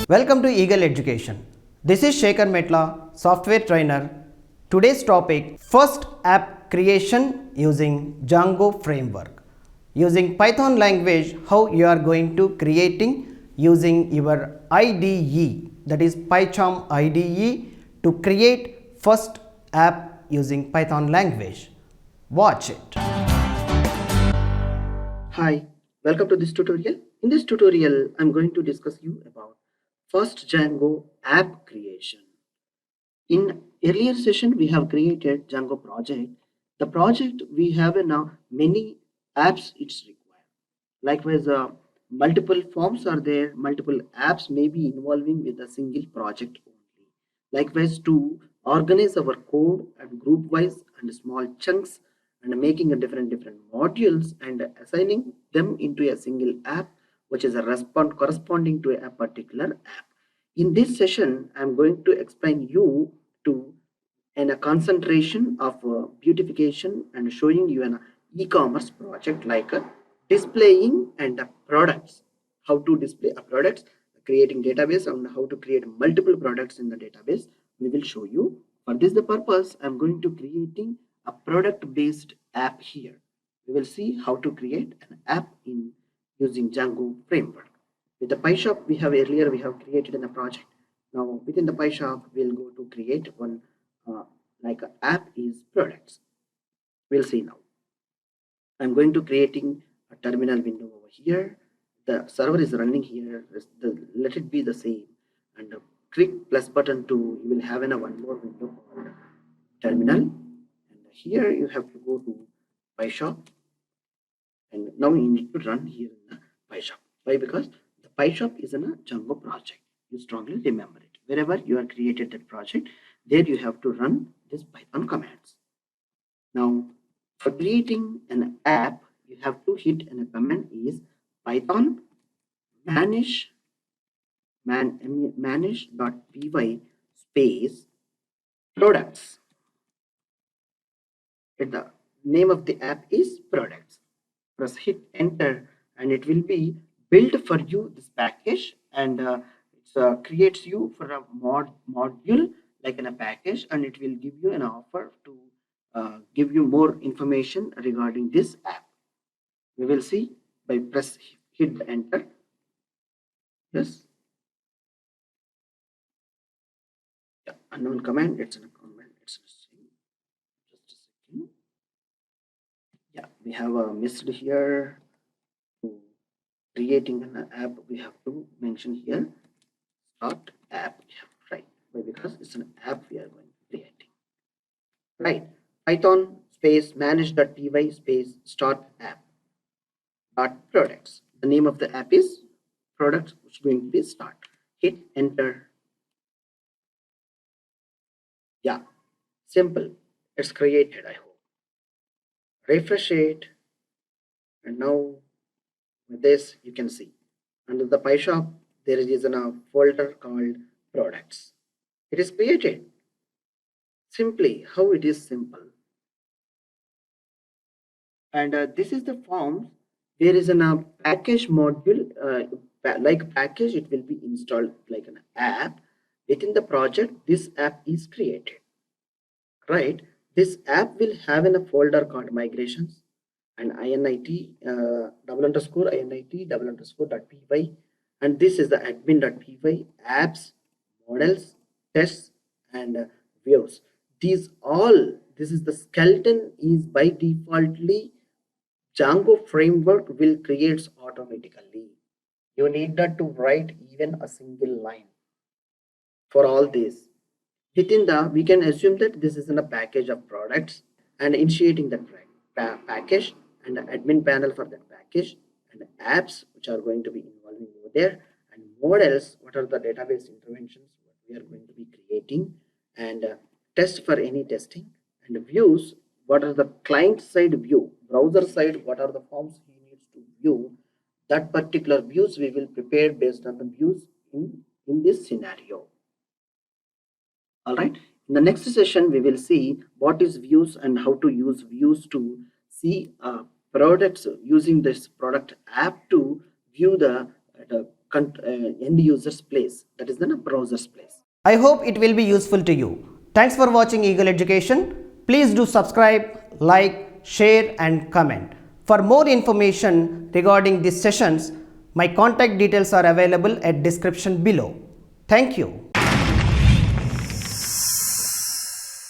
Welcome to Eagle Education. This is Sekhar Metla, software trainer. Today's topic, first app creation using Django framework. Using Python language, how you are going to creating using your IDE, that is PyCharm IDE, to create first app using Python language. Watch it. Hi, welcome to this tutorial. In this tutorial, I'm going to discuss you about first Django app creation. In earlier session, we have created Django project. The project we have now many apps it's required. Likewise, multiple forms are there, multiple apps may be involving with a single project only. Likewise, to organize our code and group wise and small chunks and making a different modules and assigning them into a single app which is a corresponding to a particular app. In this session, I'm going to explain you to a concentration of beautification and showing you an e-commerce project like displaying and products, how to display a products, creating database, and how to create multiple products in the database. We will show you. For this the purpose, I'm going to creating a product based app here. We will see how to create an app in using Django framework. With the PyShop we have created in a project. Now within the PyShop we'll go to create one like an app is products. We'll see now. I'm going to creating a terminal window over here. The server is running here. Let it be the same, and click plus button to you will have one more window called terminal, and here you have to go to PyShop, and now you need to run here in the PyShop. Why? Because the PyShop is in a Django project. You strongly remember it. Wherever you have created that project, there you have to run this Python commands. Now for creating an app, you have to hit a command is Python manage.py space products. The name of the app is products. Press hit enter and it will be built for you this package, and it creates you for a module like in a package, and it will give you an offer to give you more information regarding this app. We will see by press hit enter. Yes. Yeah, unknown command. It's a command. It's a string. Just a second. Yeah, we have a missed here. To creating an app, we have to mention here start app. Right? Because it's an app we are going to creating. Right. Python space manage.py space start app dot products. The name of the app is products, which is going to be start. Hit enter. Yeah, simple. It's created, I hope. Refresh it, and now with this you can see under the PyShop there is a folder called products. It is created. Simply how it is simple. And this is the form. There is a package module like package. It will be installed like an app within the project. This app is created, right? This app will have in a folder called migrations and init _init_py, and this is the admin.py apps models tests and views. This is the skeleton is by defaultly Django framework will create automatically. You need not to write even a single line for all this. Within we can assume that this is in a package of products, and initiating that package and the admin panel for that package and apps which are going to be involving over there, and models, what are the database interventions what we are going to be creating, and test for any testing, and views, what are the client side view, browser side, what are the forms he needs to view. That particular views we will prepare based on the views in this scenario. All right. In the next session, we will see what is views and how to use views to see products using this product app to view the end user's place, that is the browser's place. I hope it will be useful to you. Thanks for watching Eagle Education. Please do subscribe, like, share and comment. For more information regarding these sessions, my contact details are available at description below. Thank you.